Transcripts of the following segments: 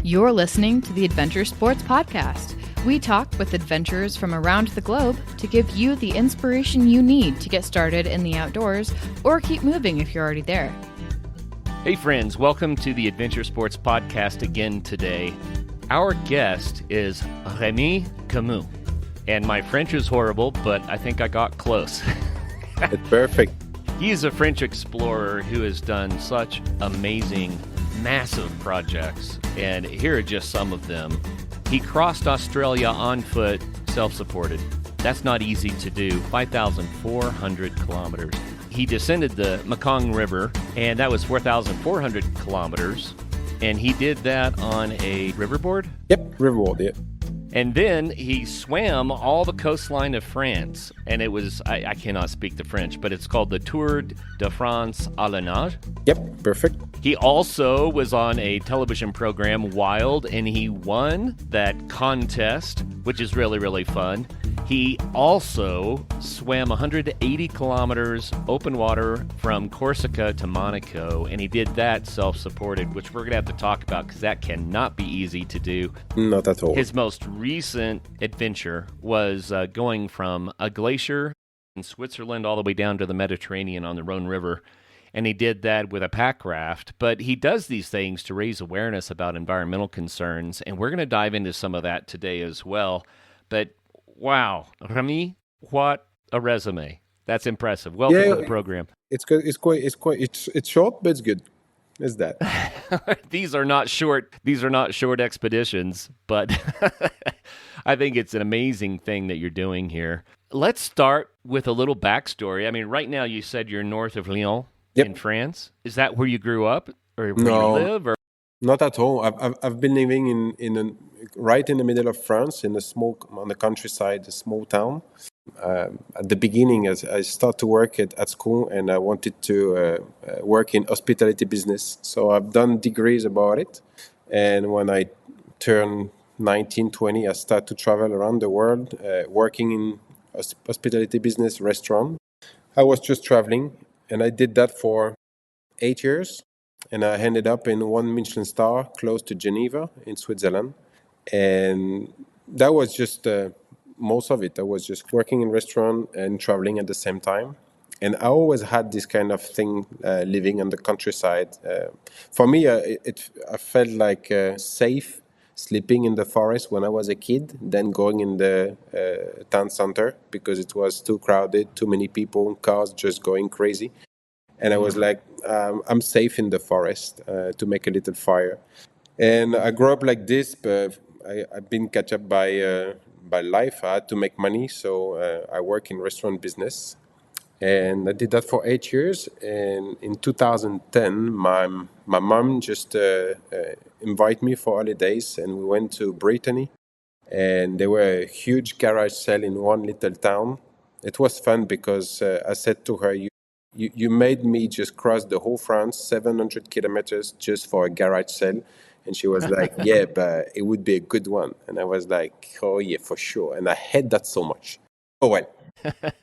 You're listening to the Adventure Sports Podcast. We talk with adventurers from around the globe to give you the inspiration you need to get started in the outdoors or keep moving if you're already there. Hey friends, welcome to the Adventure Sports Podcast again today. Our guest is Rémi Camus. And my French is horrible, but I think I got close. It's perfect. He's a French explorer who has done such amazing, massive projects. And here are just some of them. He crossed Australia on foot, self-supported. That's not easy to do, 5,400 kilometers. He descended the Mekong River, and that was 4,400 kilometers. And he did that on a riverboard? Yep, riverboard, yeah. And then he swam all the coastline of France, and it was, I cannot speak the French, but it's called the Tour de France à la nage. Yep, perfect. He also was on a television program, Wild, and he won that contest, which is really, really fun. He also swam 180 kilometers open water from Corsica to Monaco, and he did that self-supported, which we're going to have to talk about because that cannot be easy to do. Not at all. His most recent adventure was going from a glacier in Switzerland all the way down to the Mediterranean on the Rhone River, and he did that with a pack raft. But he does these things to raise awareness about environmental concerns, and we're going to dive into some of that today as well. But wow, Rémi, what a resume. That's impressive. Welcome to the program. It's good. It's short, but it's good. It's that. These are not short expeditions, but I think it's an amazing thing that you're doing here. Let's start with a little backstory. I mean, right now you said you're north of Lyon in France. Is that where you grew up or where you live? Or? Not at all. I've been living right in the middle of France, on the countryside, a small town. At the beginning, as I started to work at school, and I wanted to work in hospitality business. So I've done degrees about it. And when I turned 19, 20, I started to travel around the world, working in hospitality business, restaurant. I was just traveling, and I did that for 8 years. And I ended up in one Michelin star close to Geneva in Switzerland. And that was just most of it. I was just working in restaurant and traveling at the same time. And I always had this kind of thing, living on the countryside. For me, I felt like safe sleeping in the forest when I was a kid than going in the town center because it was too crowded, too many people, cars just going crazy. And I was like, I'm safe in the forest to make a little fire. And I grew up like this, but I've been catch up by life. I had to make money, so I work in restaurant business. And I did that for 8 years. And in 2010, my mom just invited me for holidays, and we went to Brittany. And there were a huge garage sale in one little town. It was fun because I said to her, You made me just cross the whole France, 700 kilometers, just for a garage sale. And she was like, yeah, but it would be a good one. And I was like, oh, yeah, for sure. And I hate that so much. Oh, well.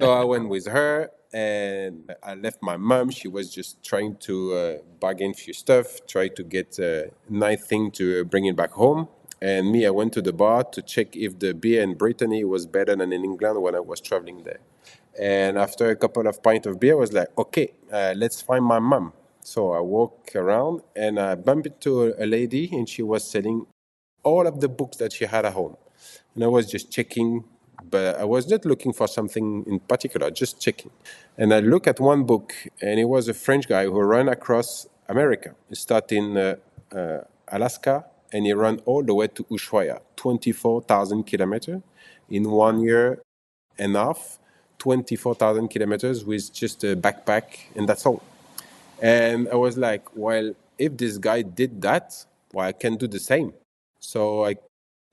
So I went with her, and I left my mom. She was just trying to bargain a few stuff, try to get a nice thing to bring it back home. And me, I went to the bar to check if the beer in Brittany was better than in England when I was traveling there. And after a couple of pints of beer, I was like, okay, let's find my mom. So I walk around and I bumped into a lady, and she was selling all of the books that she had at home. And I was just checking, but I was not looking for something in particular, just checking. And I look at one book, and it was a French guy who ran across America. He started in Alaska, and he ran all the way to Ushuaia, 24,000 kilometers in 1 year and a half. 24,000 kilometers with just a backpack, and that's all. And I was like, well, if this guy did that, well, I can do the same. So I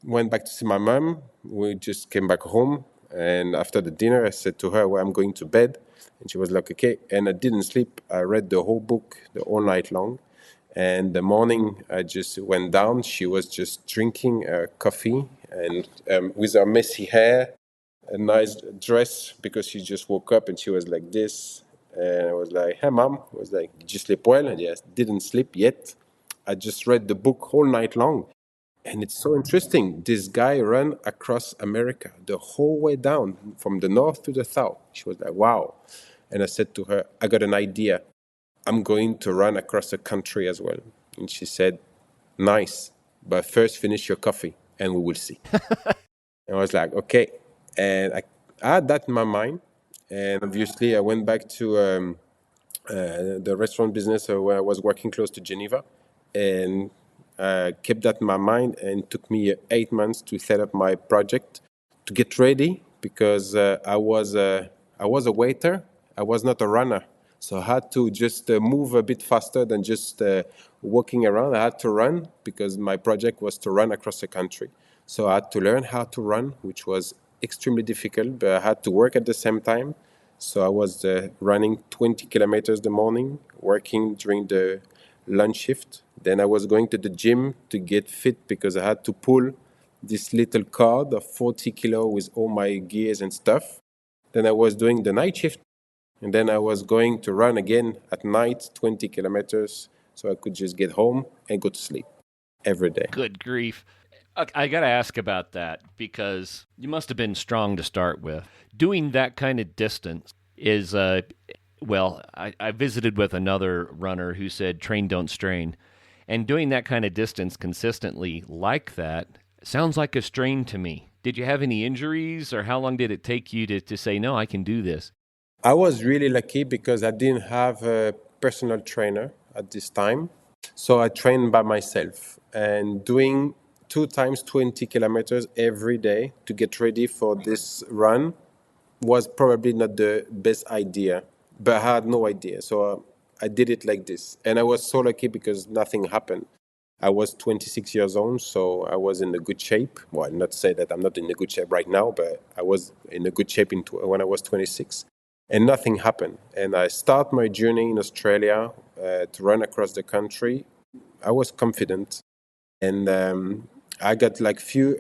went back to see my mom. We just came back home. And after the dinner, I said to her, well, I'm going to bed. And she was like, okay. And I didn't sleep. I read the whole book the whole night long. And the morning, I just went down. She was just drinking coffee and with her messy hair, a nice dress, because she just woke up and she was like this. And I was like, hey, Mom. I was like, did you sleep well? And yes, didn't sleep yet. I just read the book whole night long. And it's so interesting. This guy ran across America the whole way down from the north to the south. She was like, wow. And I said to her, I got an idea. I'm going to run across the country as well. And she said, nice, but first finish your coffee and we will see. And I was like, okay. And I had that in my mind. And obviously, I went back to the restaurant business where I was working close to Geneva, and kept that in my mind. And it took me 8 months to set up my project, to get ready, because I was a waiter. I was not a runner, so I had to just move a bit faster than just walking around. I had to run because my project was to run across the country. So I had to learn how to run, which was extremely difficult, but I had to work at the same time. So I was running 20 kilometers the morning, working during the lunch shift. Then I was going to the gym to get fit because I had to pull this little cart of 40 kilo with all my gears and stuff. Then I was doing the night shift, and then I was going to run again at night, 20 kilometers, so I could just get home and go to sleep every day. Good grief. I got to ask about that because you must have been strong to start with. Doing that kind of distance is, I visited with another runner who said, train, don't strain. And doing that kind of distance consistently like that sounds like a strain to me. Did you have any injuries, or how long did it take you to say, no, I can do this? I was really lucky because I didn't have a personal trainer at this time. So I trained by myself, and doing 2 times 20 kilometers every day to get ready for this run was probably not the best idea, but I had no idea. So I did it like this. And I was so lucky because nothing happened. I was 26 years old, so I was in a good shape. Well, not to say that I'm not in a good shape right now, but I was in a good shape when I was 26. And nothing happened. And I start my journey in Australia to run across the country. I was confident, and I got like few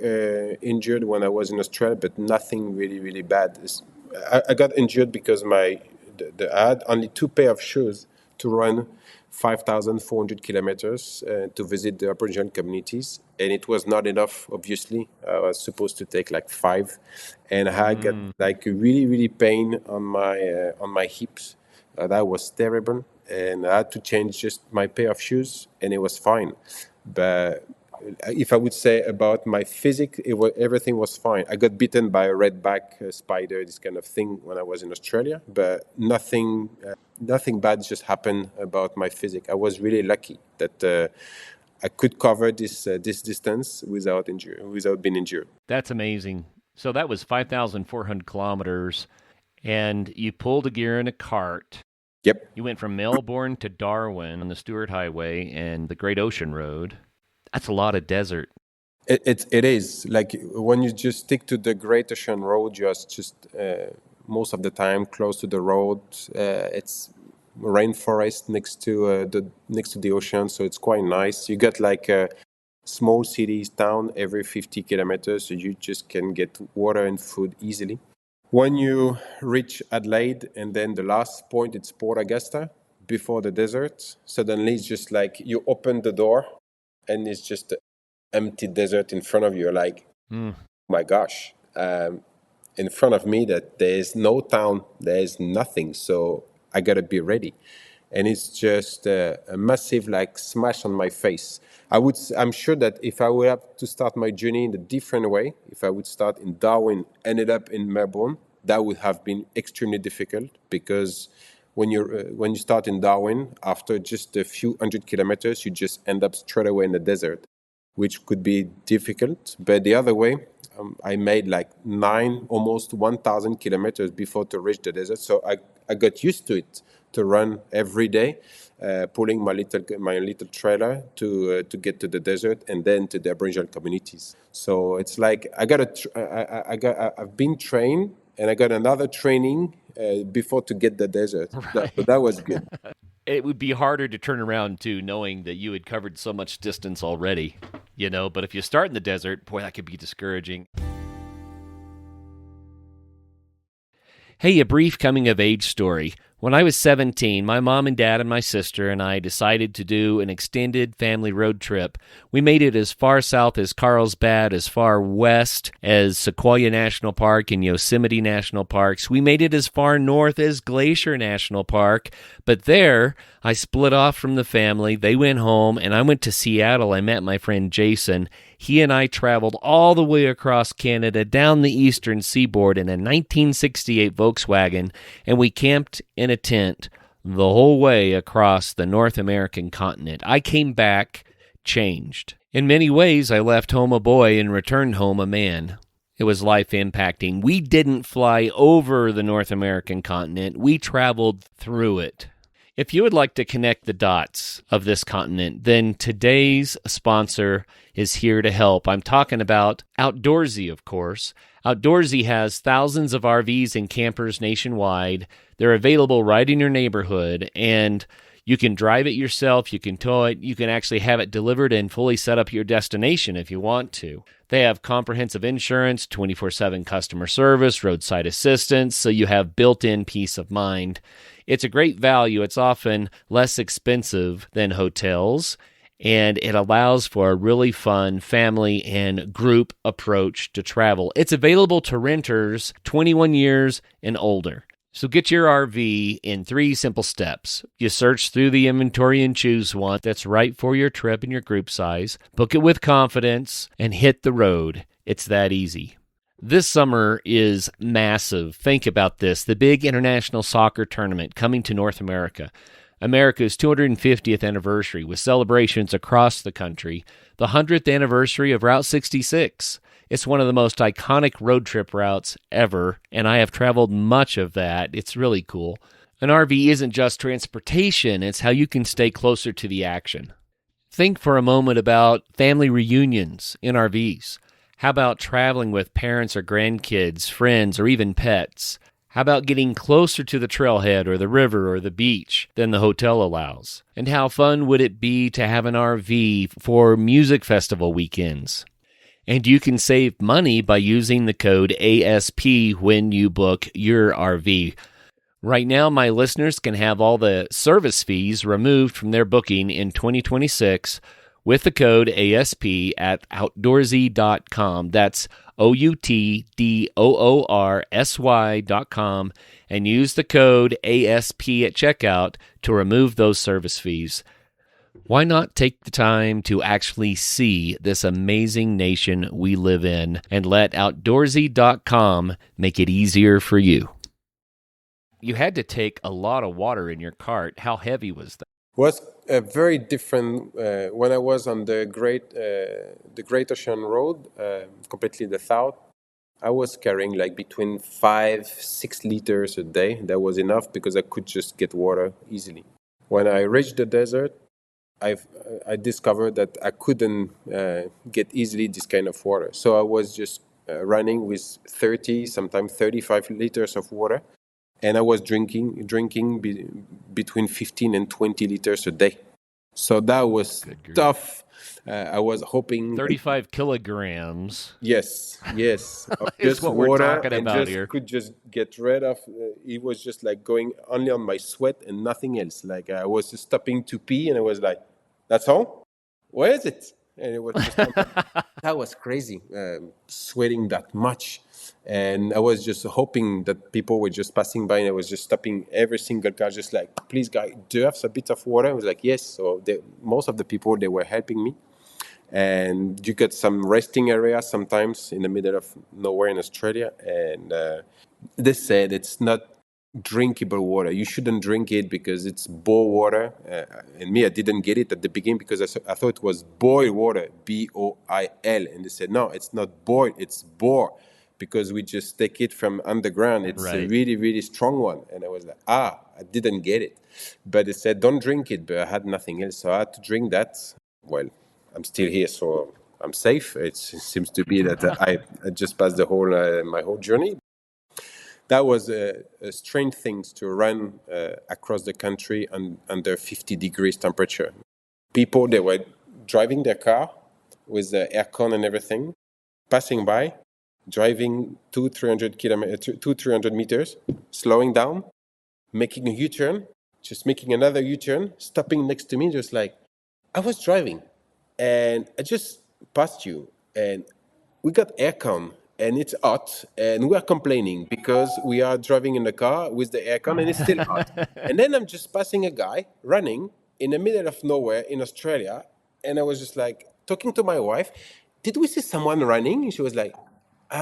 injured when I was in Australia, but nothing really, really bad. I got injured because I had only two pair of shoes to run 5,400 kilometers to visit the Aboriginal communities, and it was not enough. Obviously, I was supposed to take like five, and I got like really, really pain on my hips. That was terrible, and I had to change just my pair of shoes, and it was fine. But if I would say about my physique, everything was fine. I got bitten by a redback spider, this kind of thing, when I was in Australia, but nothing bad just happened about my physique. I was really lucky that I could cover this distance without being injured. That's amazing. So that was 5,400 kilometers, and you pulled a gear in a cart. Yep. You went from Melbourne to Darwin on the Stuart Highway and the Great Ocean Road. That's a lot of desert. It is. Like when you just stick to the Great Ocean Road, you're just most of the time close to the road. It's rainforest next to the ocean, so it's quite nice. You get like a small cities town every 50 kilometers, so you just can get water and food easily. When you reach Adelaide, and then the last point, it's Port Augusta, before the desert, suddenly it's just like you open the door and it's just an empty desert in front of you. You're like, my gosh, in front of me that there is no town, there is nothing. So I got to be ready. And it's just a massive like smash on my face. I'm sure that if I would have to start my journey in a different way, if I would start in Darwin, ended up in Melbourne, that would have been extremely difficult, because when you start in Darwin, after just a few hundred kilometers, you just end up straight away in the desert, which could be difficult. But the other way, I made like almost 1,000 kilometers before to reach the desert. So I got used to it, to run every day, pulling my little trailer to get to the desert and then to the Aboriginal communities. So it's like I've been trained, and I got another training before to get the desert. Right. But that was good. It would be harder to turn around, too, knowing that you had covered so much distance already, but if you start in the desert, boy, that could be discouraging. Hey, a brief coming-of-age story. When I was 17, my mom and dad and my sister and I decided to do an extended family road trip. We made it as far south as Carlsbad, as far west as Sequoia National Park and Yosemite National Parks. We made it as far north as Glacier National Park. But there, I split off from the family. They went home, and I went to Seattle. I met my friend Jason. He and I traveled all the way across Canada, down the eastern seaboard in a 1968 Volkswagen, and we camped in a tent the whole way across the North American continent. I came back changed. In many ways, I left home a boy and returned home a man. It was life-impacting. We didn't fly over the North American continent. We traveled through it. If you would like to connect the dots of this continent, then today's sponsor is here to help. I'm talking about Outdoorsy, of course. Outdoorsy has thousands of RVs and campers nationwide. They're available right in your neighborhood, and you can drive it yourself, you can tow it, you can actually have it delivered and fully set up your destination if you want to. They have comprehensive insurance, 24/7 customer service, roadside assistance, so you have built-in peace of mind. It's a great value. It's often less expensive than hotels, and it allows for a really fun family and group approach to travel. It's available to renters 21 years and older. So get your RV in 3 simple steps. You search through the inventory and choose one that's right for your trip and your group size. Book it with confidence and hit the road. It's that easy. This summer is massive. Think about this. The big international soccer tournament coming to North America. America's 250th anniversary with celebrations across the country. The 100th anniversary of Route 66. It's one of the most iconic road trip routes ever, and I have traveled much of that. It's really cool. An RV isn't just transportation, it's how you can stay closer to the action. Think for a moment about family reunions in RVs. How about traveling with parents or grandkids, friends, or even pets? How about getting closer to the trailhead or the river or the beach than the hotel allows? And how fun would it be to have an RV for music festival weekends? And you can save money by using the code ASP when you book your RV. Right now, my listeners can have all the service fees removed from their booking in 2026 with the code ASP at outdoorsy.com. That's OUTDOORSY.com, and use the code ASP at checkout to remove those service fees. Why not take the time to actually see this amazing nation we live in and let Outdoorsy.com make it easier for you? You had to take a lot of water in your cart. How heavy was that? Was very different when I was on the Great Ocean Road, completely the south. I was carrying like between 5-6 liters a day. That was enough because I could just get water easily. When I reached the desert, I discovered that I couldn't get easily this kind of water. So I was just running with 30, sometimes 35 liters of water. And I was drinking between 15 and 20 liters a day. So that was tough. I was hoping 35 kilograms. Yes. Is Just what water we're talking and about just here. could just get rid of. It was just like going only on my sweat and nothing else. Like I was just stopping to pee, and I was like, "That's all? Where is it?" And it was just that was crazy, sweating that much. And I was just hoping that people were just passing by, and I was just stopping every single car, just like, "Please, guy, do you have a bit of water?" I was like, "Yes." So most of the people, they were helping me. And you get some resting areas sometimes in the middle of nowhere in Australia. And they said it's not drinkable water. You shouldn't drink it because it's bore water. And me, I didn't get it at the beginning because I thought it was boil water, BOIL. And they said, no, it's not boil, it's bore. Because we just take it from underground. It's a really, really strong one. And I was like, I didn't get it. But they said, don't drink it. But I had nothing else. So I had to drink that. Well, I'm still here, so I'm safe. It seems to be that I just passed my whole journey. That was a strange thing to run across the country under 50 degrees temperature. People, they were driving their car with the aircon and everything, passing by, driving 200-300 meters, slowing down, making a U-turn, just making another U-turn, stopping next to me, just like, I was driving and I just passed you and we got aircon and it's hot and we are complaining because we are driving in the car with the aircon and it's still hot. And then I'm just passing a guy running in the middle of nowhere in Australia. And I was just like talking to my wife, did we see someone running? And she was like,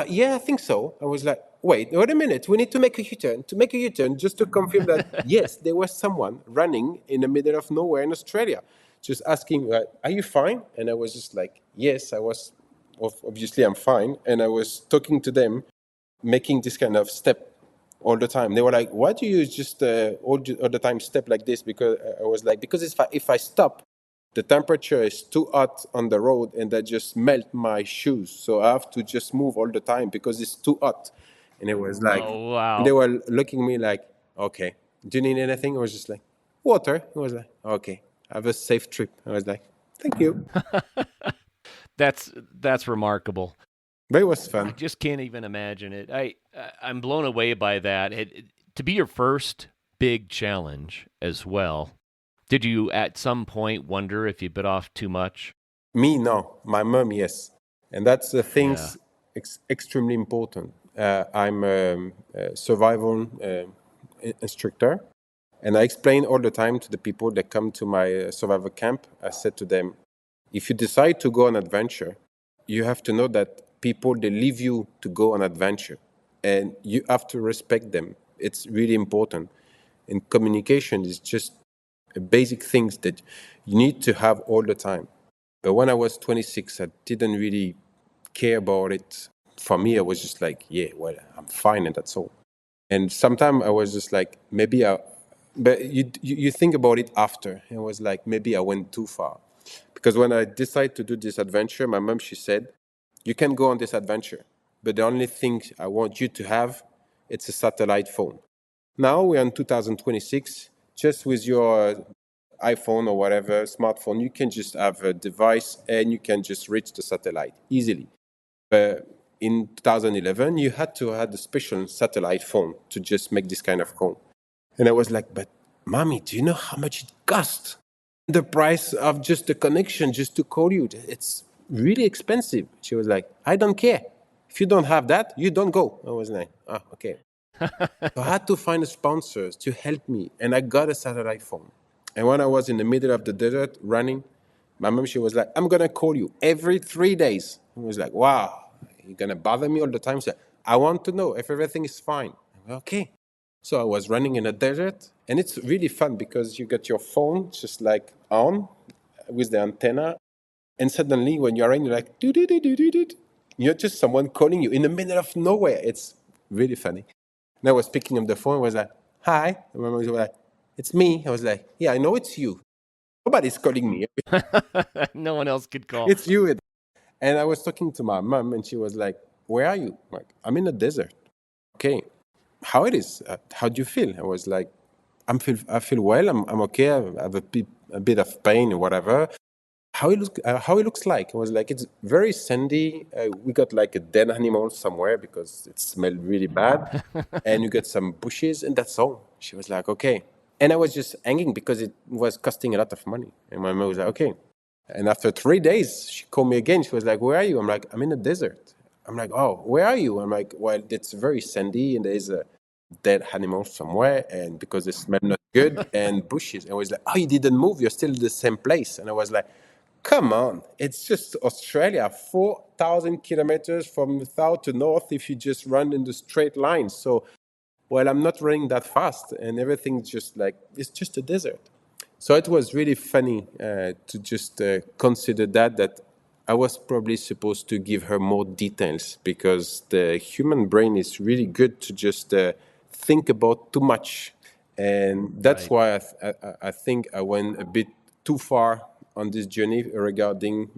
yeah, I think so. I was like, wait a minute. We need to make a U-turn. To make a U-turn, just to confirm that, yes, there was someone running in the middle of nowhere in Australia, just asking, are you fine? And I was just like, yes, I was. Obviously, I'm fine. And I was talking to them, making this kind of step all the time. They were like, why do you just all the time step like this? Because I was like, because if I stop, the temperature is too hot on the road and that just melt my shoes. So I have to just move all the time because it's too hot. And it was like, Oh, and wow. they were looking at me like, okay, do you need anything? I was just like, water. I was like, okay, have a safe trip. I was like, thank you. That's remarkable. But it was I fun. just can't even imagine it. I'm blown away by that. To be your first big challenge as well. Did you at some point wonder if you bit off too much? Me, no. My mom, yes. And that's the Yeah. things extremely important. I'm a survival instructor. And I explain all the time to the people that come to my survival camp. I said to them, if you decide to go on adventure, you have to know that people, they leave you to go on adventure. And you have to respect them. It's really important. And communication is just a basic things that you need to have all the time. But when I was 26, I didn't really care about it. For me, I was just like, yeah, well, I'm fine, and that's all. And sometimes I was just like, maybe I, but you think about it after. It was like, maybe I went too far. Because when I decided to do this adventure, my mom, she said, you can go on this adventure, but the only thing I want you to have, it's a satellite phone. Now we're in 2026, just with your iPhone or whatever, smartphone, you can just have a device and you can just reach the satellite easily. But in 2011, you had to have a special satellite phone to just make this kind of call. And I was like, but mommy, do you know how much it costs? The price of just the connection just to call you, it's really expensive. She was like, I don't care. If you don't have that, you don't go. I was like, okay. So I had to find sponsors to help me, and I got a satellite phone. And when I was in the middle of the desert running, my mom, she was like, I'm going to call you every 3 days. I was like, wow, you're going to bother me all the time? So I want to know if everything is fine. Okay. So I was running in the desert, and it's really fun because you got your phone just like on with the antenna, and suddenly when you're running, you're like, do do do do do do. You're just someone calling you in the middle of nowhere. It's really funny. And I was picking up the phone. I was like, hi. And my mom was like, it's me. I was like, yeah, I know it's you. Nobody's calling me. No one else could call. It's you. And I was talking to my mom, and she was like, where are you? I'm like, I'm in the desert. Okay. How it is? How do you feel? I was like, I feel well. I'm okay. I have a bit of pain or whatever. How it looks like? I was like, it's very sandy. We got like a dead animal somewhere because it smelled really bad, and you got some bushes, and that's all. She was like, okay. And I was just hanging because it was costing a lot of money. And my mom was like, okay. And after 3 days, she called me again. She was like, where are you? I'm like, I'm in the desert. I'm like, oh, where are you? I'm like, well, it's very sandy and there's a dead animal somewhere. And because it smelled not good and bushes. And I was like, oh, you didn't move. You're still in the same place. And I was like, come on. It's just Australia, 4,000 kilometers from south to north if you just run in the straight line. So, well, I'm not running that fast. And everything's just like, it's just a desert. So it was really funny to just consider that I was probably supposed to give her more details because the human brain is really good to just think about too much, and that's Right. why I think I went a bit too far on this journey regarding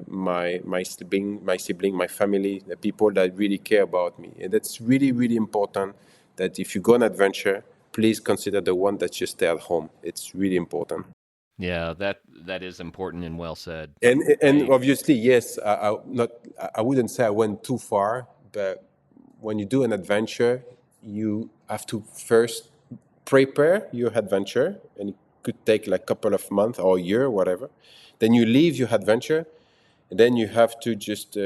my sibling, my family, the people that really care about me, and that's really really important. That if you go on adventure, please consider the one that you stay at home. It's really important. Yeah, that is important and well said. And I obviously, yes, I wouldn't say I went too far, but when you do an adventure, you have to first prepare your adventure, and it could take like a couple of months or a year, whatever. Then you leave your adventure, and then you have to just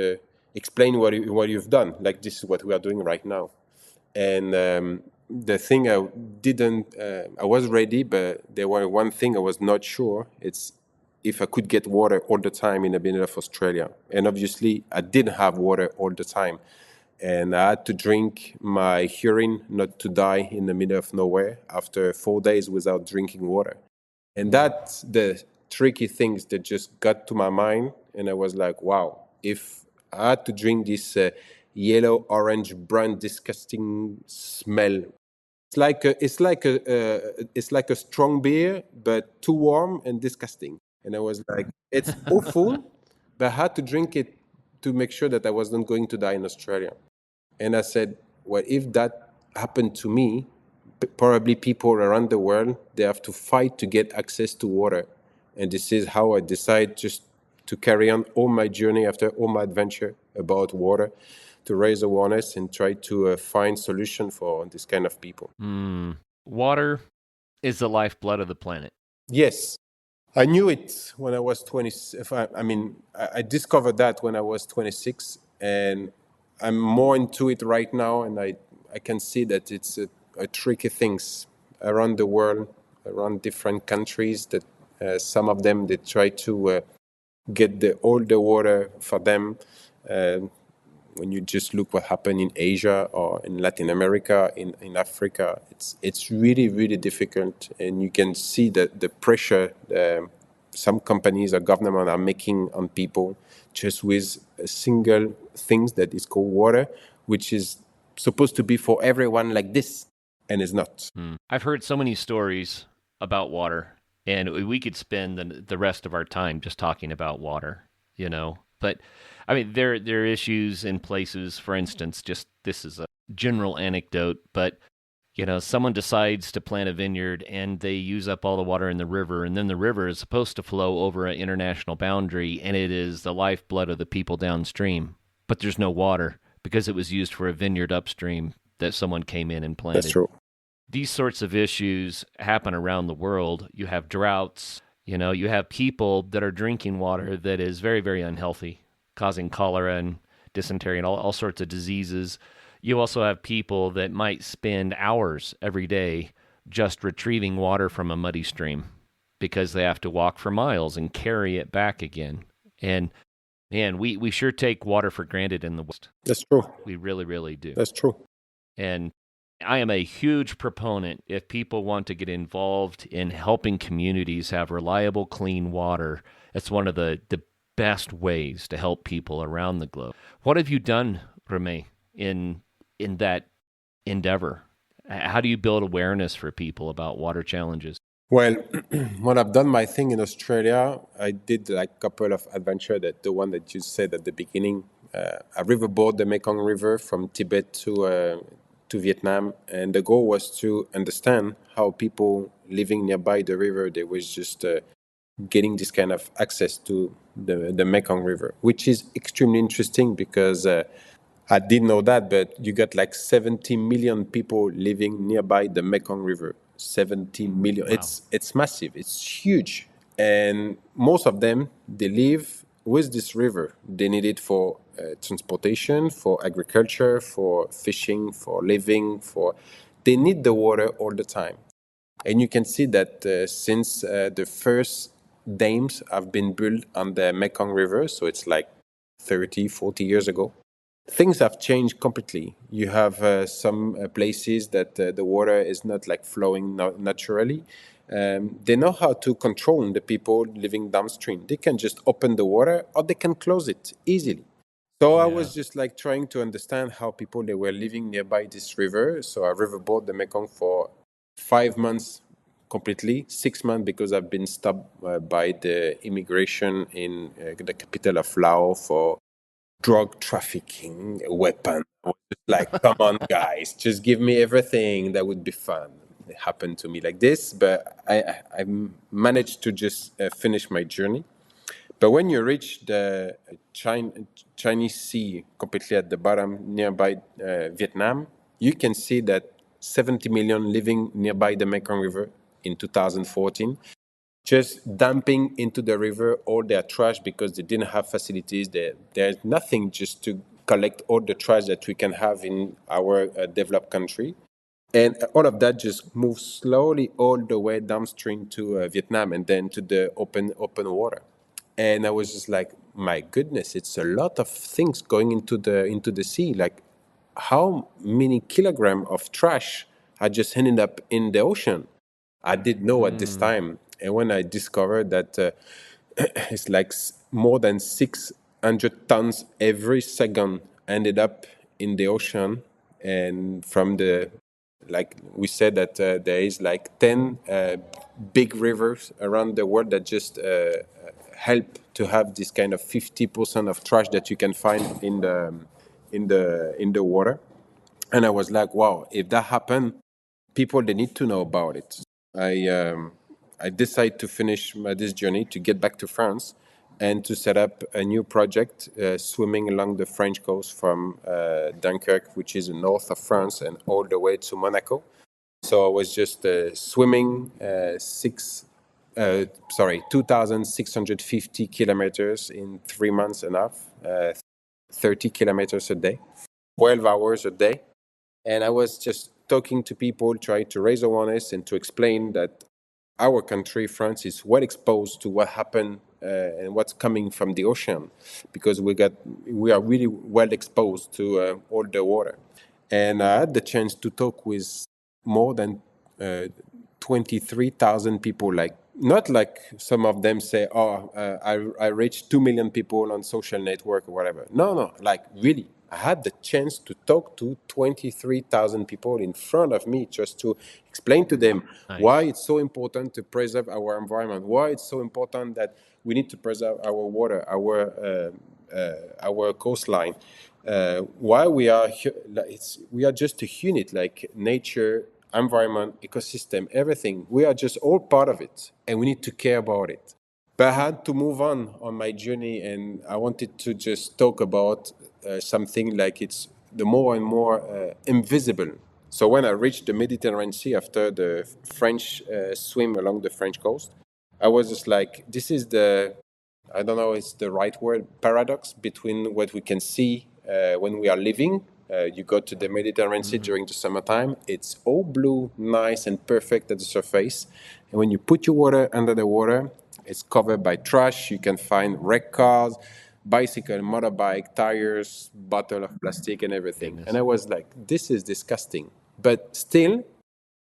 explain what you've done. Like this is what we are doing right now. And the thing I was ready, but there was one thing I was not sure. It's if I could get water all the time in the middle of Australia. And obviously, I didn't have water all the time. And I had to drink my urine not to die in the middle of nowhere after 4 days without drinking water. And that's the tricky things that just got to my mind. And I was like, wow, if I had to drink this yellow, orange, brown, disgusting smell. It's like a strong beer, but too warm and disgusting. And I was like, it's awful, but I had to drink it to make sure that I wasn't going to die in Australia. And I said, well, if that happened to me, probably people around the world, they have to fight to get access to water. And this is how I decide just to carry on all my journey after all my adventure about water, to raise awareness and try to find solution for this kind of people. Water is the lifeblood of the planet. Yes. I knew it when I was 20. I discovered that when I was 26, and I'm more into it right now. And I can see that it's a tricky things around the world, around different countries. That some of them they try to get all the water for them. When you just look what happened in Asia or in Latin America, in Africa, it's really, really difficult. And you can see that the pressure some companies or government are making on people just with a single thing that is called water, which is supposed to be for everyone like this, and it's not. I've heard so many stories about water, and we could spend the rest of our time just talking about water, you know. But I mean, there are issues in places. For instance, just this is a general anecdote, but you know, someone decides to plant a vineyard and they use up all the water in the river, and then the river is supposed to flow over an international boundary, and it is the lifeblood of the people downstream. But there's no water because it was used for a vineyard upstream that someone came in and planted. That's true. These sorts of issues happen around the world. You have droughts, you know, you have people that are drinking water that is very, very unhealthy, causing cholera and dysentery and all sorts of diseases. You also have people that might spend hours every day just retrieving water from a muddy stream because they have to walk for miles and carry it back again. And man, we sure take water for granted in the West. That's true. We really, really do. That's true. And I am a huge proponent if people want to get involved in helping communities have reliable, clean water. It's one of the best ways to help people around the globe. What have you done, Rémi, in that endeavor? How do you build awareness for people about water challenges? Well, when I've done my thing in Australia, I did like a couple of adventures. That the one that you said at the beginning, I riverboat the Mekong River from Tibet to Vietnam, and the goal was to understand how people living nearby the river they was just getting this kind of access to the Mekong River, which is extremely interesting because I didn't know that, but you got like 70 million people living nearby the Mekong River. 70 million. Wow. It's massive. It's huge. And most of them, they live with this river. They need it for transportation, for agriculture, for fishing, for living, they need the water all the time. And you can see that since the first dams have been built on the Mekong River, so it's like 30, 40 years ago, things have changed completely. You have some places that the water is not like flowing naturally. They know how to control the people living downstream. They can just open the water or they can close it easily. So I was just like trying to understand how people they were living nearby this river. So I riverboat the Mekong for 5 months completely, 6 months because I've been stopped by the immigration in the capital of Laos for drug trafficking, weapon. I was just like, come on, guys, just give me everything. That would be fun. It happened to me like this, but I managed to just finish my journey. But when you reach the Chinese Sea, completely at the bottom, nearby Vietnam, you can see that 70 million living nearby the Mekong River in 2014, just dumping into the river all their trash because they didn't have facilities. There's nothing just to collect all the trash that we can have in our developed country. And all of that just moves slowly all the way downstream to Vietnam and then to the open water. And I was just like, my goodness, it's a lot of things going into the sea. Like, how many kilogram of trash are just ended up in the ocean? I didn't know at this time. And when I discovered that it's like more than 600 tons every second ended up in the ocean, and from the, like we said that there is like 10 big rivers around the world that just help to have this kind of 50% of trash that you can find in the water. And I was like, wow, if that happened, people, they need to know about it. I decided to finish this journey to get back to France and to set up a new project swimming along the French coast from Dunkirk, which is the north of France, and all the way to Monaco. So I was just swimming 2,650 kilometers in 3 months and a half, 30 kilometers a day, 12 hours a day. And I was just talking to people, trying to raise awareness and to explain that our country, France, is well exposed to what happened and what's coming from the ocean, because we are really well exposed to all the water. And I had the chance to talk with more than 23,000 people. Like, not like some of them say, oh, I reached 2 million people on social network or whatever. No, like really. I had the chance to talk to 23,000 people in front of me just to explain to them why it's so important to preserve our environment, why it's so important that we need to preserve our water, our coastline, why we are just a unit, like nature, environment, ecosystem, everything. We are just all part of it, and we need to care about it. But I had to move on my journey, and I wanted to just talk about something like it's the more and more invisible. So when I reached the Mediterranean Sea after the French swim along the French coast, I was just like, this is I don't know, it's the right word, paradox between what we can see when we are living. You go to the Mediterranean Sea during the summertime, it's all blue, nice and perfect at the surface. And when you put your water under the water, it's covered by trash. You can find wrecked cars, bicycle, motorbike, tires, bottle of plastic and everything. Goodness. And I was like, this is disgusting. But still,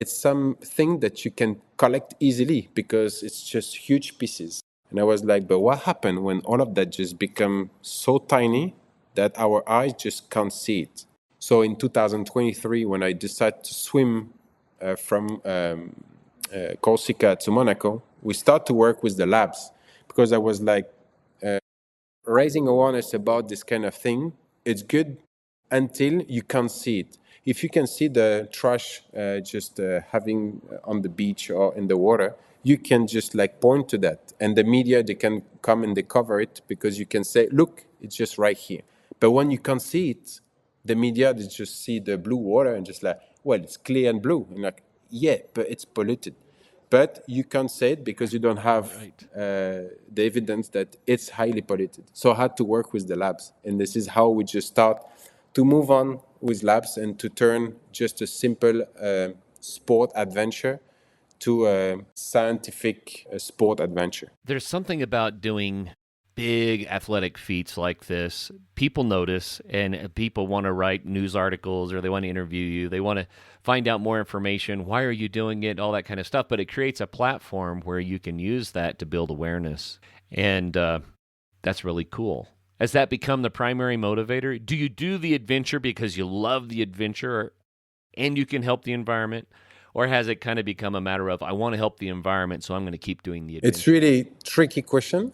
it's something that you can collect easily because it's just huge pieces. And I was like, but what happened when all of that just become so tiny that our eyes just can't see it? So in 2023, when I decided to swim from Corsica to Monaco, we start to work with the labs, because I was like, raising awareness about this kind of thing, it's good until you can't see it. If you can see the trash just having on the beach or in the water, you can just like point to that, and the media, they can come and they cover it, because you can say, look, it's just right here. But when you can't see it, the media, they just see the blue water and just like, well, it's clear and blue, and like, yeah, but it's polluted. But you can't say it because you don't have the evidence that it's highly polluted. So I had to work with the labs. And this is how we just start to move on with labs and to turn just a simple sport adventure to a scientific sport adventure. There's something about doing big athletic feats like this. People notice, and people want to write news articles, or they want to interview you. They want to find out more information. Why are you doing it? All that kind of stuff. But it creates a platform where you can use that to build awareness. And that's really cool. Has that become the primary motivator? Do you do the adventure because you love the adventure and you can help the environment? Or has it kind of become a matter of, I want to help the environment, so I'm going to keep doing the adventure? It's really tricky question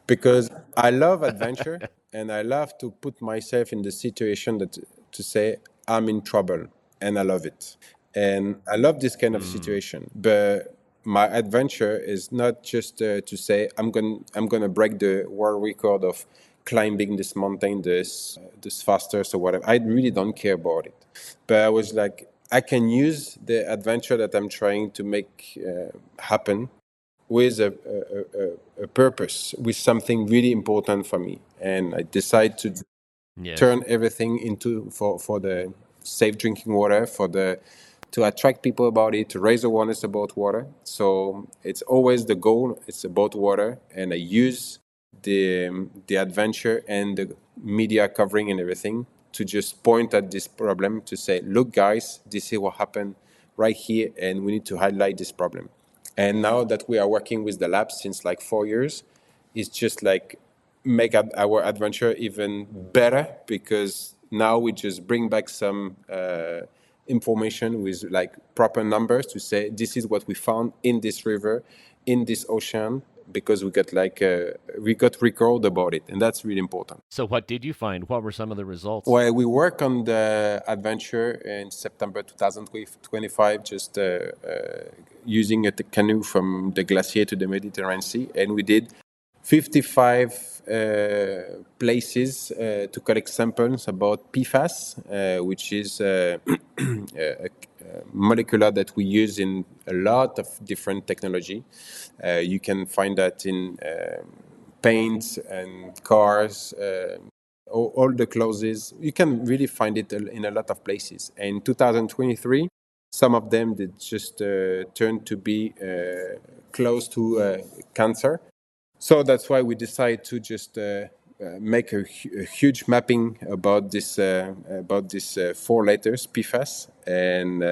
because I love adventure and I love to put myself in the situation that to say I'm in trouble, and I love it. And I love this kind of situation. But my adventure is not just to say I'm going to break the world record of climbing this mountain this fastest or whatever. I really don't care about it. But I was like, I can use the adventure that I'm trying to make happen with a purpose, with something really important for me. And I decide to Yes. turn everything into for the safe drinking water, to attract people about it, to raise awareness about water. So it's always the goal. It's about water, and I use the adventure and the media covering and everything to just point at this problem, to say, look, guys, this is what happened right here, and we need to highlight this problem. And now that we are working with the lab since like 4 years, it's just like make our adventure even better, because now we just bring back some information with like proper numbers to say this is what we found in this river, in this ocean, because we got record about it, and that's really important. So what did you find? What were some of the results? Well, we work on the adventure in September 2025, just using a canoe from the glacier to the Mediterranean Sea, and we did 55 places to collect samples about PFAS, which is a molecular that we use in a lot of different technology. You can find that in paints and cars, all the clothes. You can really find it in a lot of places. In 2023, some of them did just turn to be close to cancer. So that's why we decided to just make a huge mapping about this 4 letters PFAS, and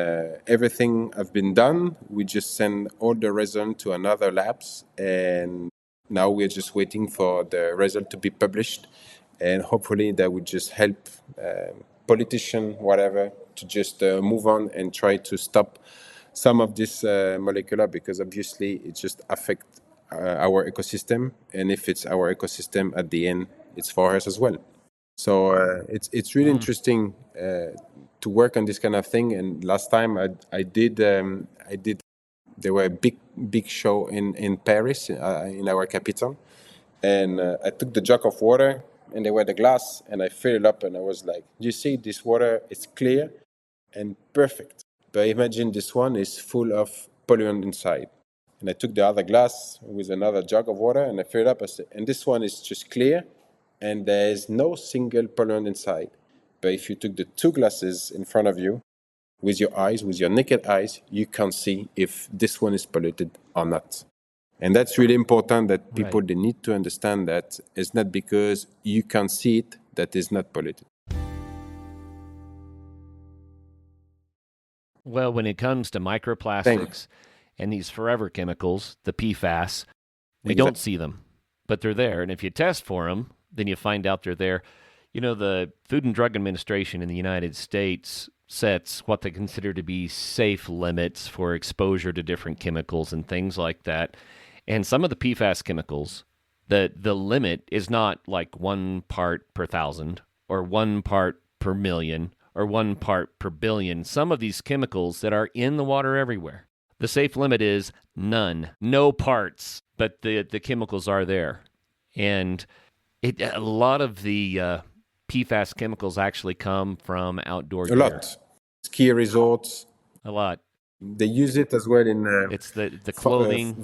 everything have been done. We just send all the result to another labs, and now we're just waiting for the result to be published, and hopefully that would just help politician, whatever, to just move on and try to stop some of this molecular, because obviously it just affects our ecosystem, and if it's our ecosystem, at the end, it's for us as well. So it's really interesting to work on this kind of thing. And last time I did there were a big show in Paris, in our capital, and I took the jug of water, and there were the glass, and I filled it up, and I was like, you see, this water is clear and perfect, but imagine this one is full of pollutant inside. And I took the other glass with another jug of water, and I filled it up, and this one is just clear, and there is no single pollutant inside. But if you took the two glasses in front of you, with your eyes, with your naked eyes, you can see if this one is polluted or not. And that's really important, that people, Right. they need to understand that it's not because you can see it that it's not polluted. Well, when it comes to microplastics and these forever chemicals, the PFAS, we don't see them, but they're there. And if you test for them, then you find out they're there. You know, the Food and Drug Administration in the United States sets what they consider to be safe limits for exposure to different chemicals and things like that. And some of the PFAS chemicals, the limit is not like 1 part per thousand or 1 part per million or 1 part per billion. Some of these chemicals that are in the water everywhere, the safe limit is none, no parts, but the chemicals are there. And a lot of the PFAS chemicals actually come from outdoor A gear. lot. Ski resorts, A lot. they use it as well in It's the clothing.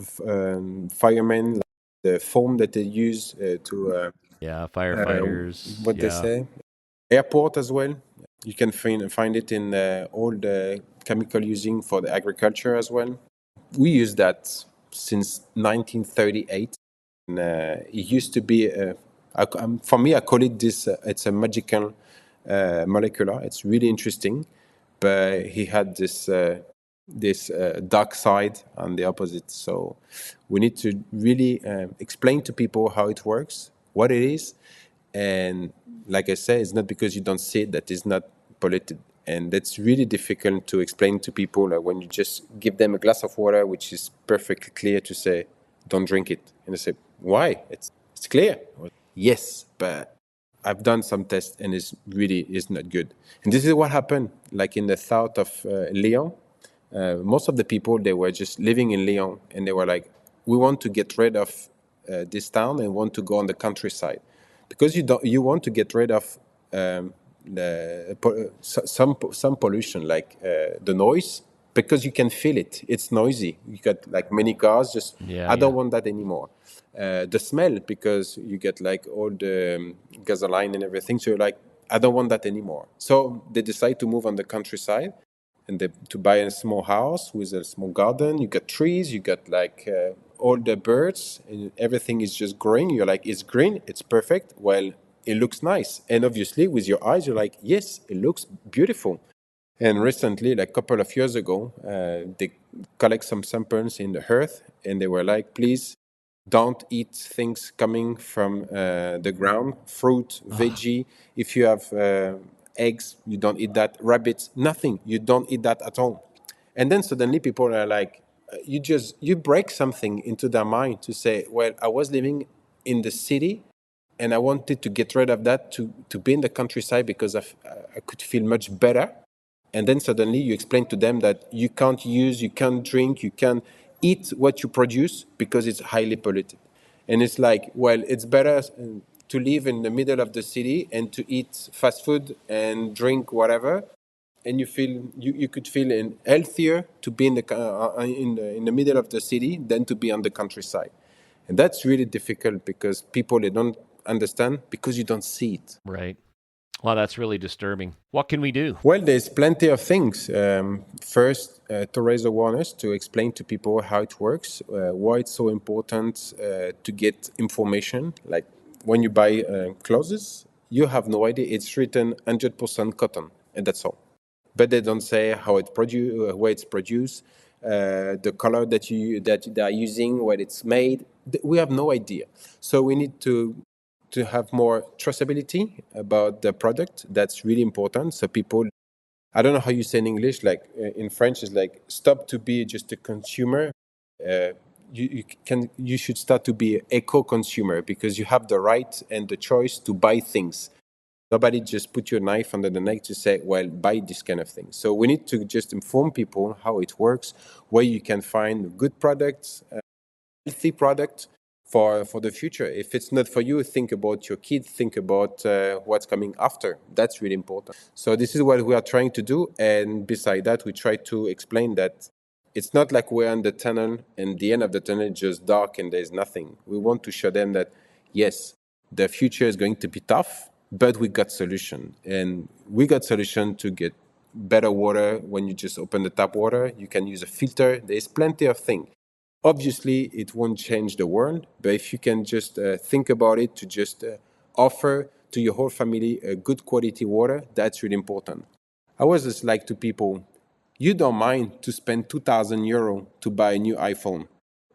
firemen, like the foam that they use to Firefighters. what they say, airport as well. You can find it in all the chemical using for the agriculture as well. We use that since 1938, and it used to be for me, I call it this. It's a magical molecular. It's really interesting, but he had this dark side on the opposite. So we need to really explain to people how it works, what it is, and like I say, it's not because you don't see it that it's not polluted. And that's really difficult to explain to people when you just give them a glass of water, which is perfectly clear, to say, don't drink it. And they say, why? It's clear. Yes, but I've done some tests and it's really is not good. And this is what happened, like in the south of Lyon. Most of the people, they were just living in Lyon, and they were like, we want to get rid of this town and want to go on the countryside, because you want to get rid of some pollution, like the noise, because you can feel it. It's noisy. You got like many cars. Just Yeah, I don't yeah. want that anymore. The smell, because you get like all the gasoline and everything. So you're like, I don't want that anymore. So they decide to move on the countryside, and to buy a small house with a small garden. You got trees, you got like all the birds, and everything is just growing. You're like, it's green, it's perfect. Well, it looks nice, and obviously with your eyes, you're like, yes, it looks beautiful. And recently, like a couple of years ago, they collect some samples in the earth, and they were like, please don't eat things coming from the ground, fruit, veggie. If you have eggs, you don't eat that. Rabbits, nothing. You don't eat that at all. And then suddenly people are like, you break something into their mind to say, well, I was living in the city and I wanted to get rid of that to be in the countryside because I could feel much better. And then suddenly you explain to them that you can't use, you can't drink, you can't eat what you produce because it's highly polluted. And it's like, well, it's better to live in the middle of the city and to eat fast food and drink whatever, and you could feel healthier to be in the middle of the city than to be on the countryside. And that's really difficult because people, they don't understand because you don't see it. Right. Wow, that's really disturbing. What can we do? Well, there's plenty of things. First, to raise awareness, to explain to people how it works, why it's so important to get information. Like when you buy clothes, you have no idea. It's written 100% cotton, and that's all. But they don't say how where it's produced, the color that they are using, where it's made. We have no idea. So we need to have more traceability about the product. That's really important. So people, I don't know how you say in English, like in French, is like stop to be just a consumer. You should start to be an eco-consumer because you have the right and the choice to buy things. Nobody just put your knife under the neck to say, well, buy this kind of thing. So we need to just inform people how it works, where you can find good products, healthy product for the future. If it's not for you, think about your kids, think about what's coming after. That's really important. So this is what we are trying to do. And beside that, we try to explain that it's not like we're in the tunnel and the end of the tunnel is just dark and there's nothing. We want to show them that, yes, the future is going to be tough, but we got solution. And we got solution to get better water. When you just open the tap water, you can use a filter. There's plenty of things. Obviously, it won't change the world, but if you can just think about it, to just offer to your whole family a good quality water, that's really important. I was just like to people, you don't mind to spend 2,000 euro to buy a new iPhone,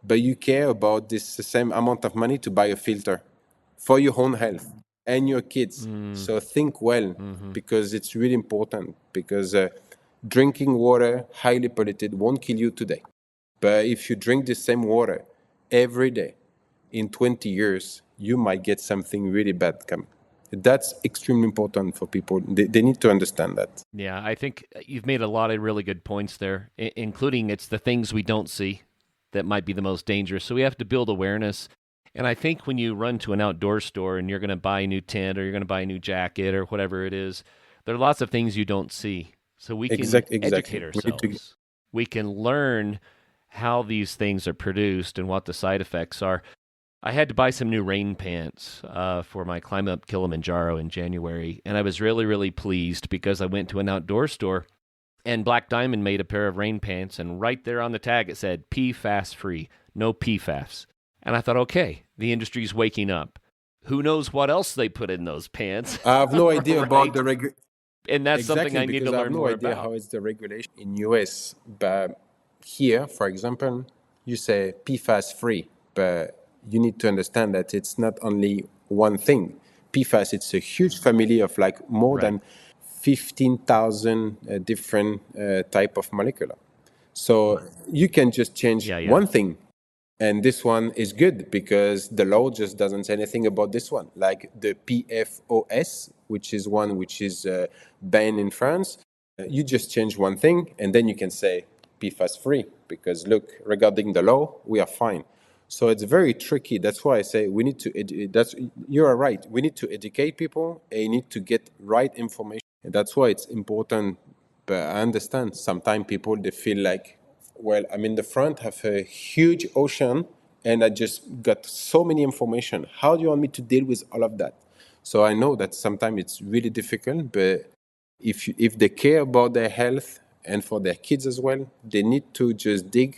but you care about this same amount of money to buy a filter for your own health and your kids. So think well, because it's really important, because drinking water highly polluted won't kill you today. But if you drink the same water every day, in 20 years, you might get something really bad coming. That's extremely important for people. They need to understand that. Yeah, I think you've made a lot of really good points there, including it's the things we don't see that might be the most dangerous. So we have to build awareness. And I think when you run to an outdoor store and you're going to buy a new tent or you're going to buy a new jacket or whatever it is, there are lots of things you don't see. So we can educate ourselves. We can learn how these things are produced and what the side effects are. I had to buy some new rain pants for my climb up Kilimanjaro in January, and I was really, really pleased because I went to an outdoor store, and Black Diamond made a pair of rain pants, and right there on the tag it said PFAS free, no PFAS. And I thought, okay, the industry's waking up. Who knows what else they put in those pants? I have no idea Right? about the regulation. And that's something I need to Because I have learn no more idea about. how it's the regulation in US. But here, for example, you say PFAS free, but you need to understand that it's not only one thing. PFAS, it's a huge family of like more Right. than 15,000 different type of molecular. So you can just change Yeah. one thing, and this one is good because the law just doesn't say anything about this one. Like the PFOS, which is one which is banned in France, you just change one thing, and then you can say PFAS free because look, regarding the law, we are fine. So it's very tricky. That's why I say we need to. You are right. We need to educate people, and you need to get right information. And that's why it's important. But I understand sometimes people, they feel like, well, I'm in the front, have a huge ocean, and I just got so many information. How do you want me to deal with all of that? So I know that sometimes it's really difficult, but if they care about their health and for their kids as well, they need to just dig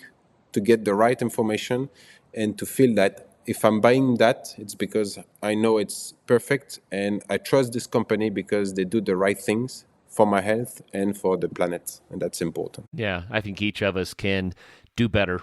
to get the right information and to feel that if I'm buying that, it's because I know it's perfect and I trust this company because they do the right things for my health and for the planet, and that's important. Yeah, I think each of us can do better.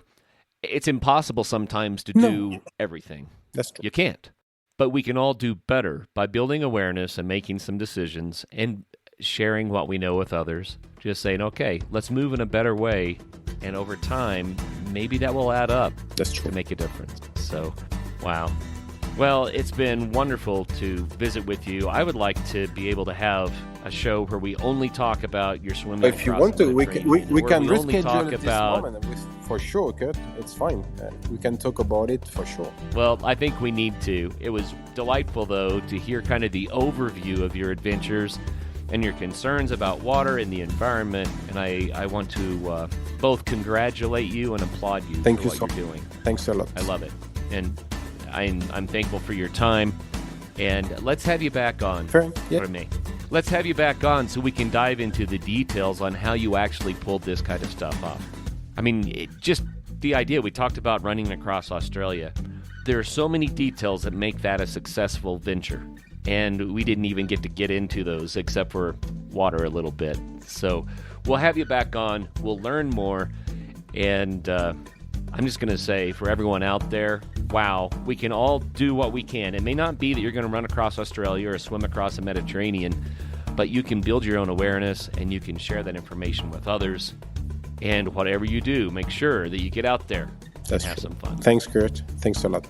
It's impossible sometimes to do everything. That's true. You can't. But we can all do better by building awareness and making some decisions and sharing what we know with others. Just saying, okay, let's move in a better way. And over time, maybe that will add up. That's true. To make a difference. So, wow. Well, it's been wonderful to visit with you. I would like to be able to have a show where we only talk about your swimming. If you want to, we can reschedule at this moment. For sure, Kurt. It's fine. We can talk about it for sure. Well, I think we need to. It was delightful, though, to hear kind of the overview of your adventures and your concerns about water and the environment. And I want to both congratulate you and applaud you for what you're doing. Thanks a lot. I love it. And I'm thankful for your time. And let's have you back on. Fair, yeah. For me. Let's have you back on so we can dive into the details on how you actually pulled this kind of stuff off. I mean, just the idea, we talked about running across Australia. There are so many details that make that a successful venture. And we didn't even get to get into those except for water a little bit. So we'll have you back on. We'll learn more. And I'm just going to say for everyone out there, wow, we can all do what we can. It may not be that you're going to run across Australia or swim across the Mediterranean, but you can build your own awareness and you can share that information with others. And whatever you do, make sure that you get out there and have some fun. Thanks, Kurt. Thanks a lot.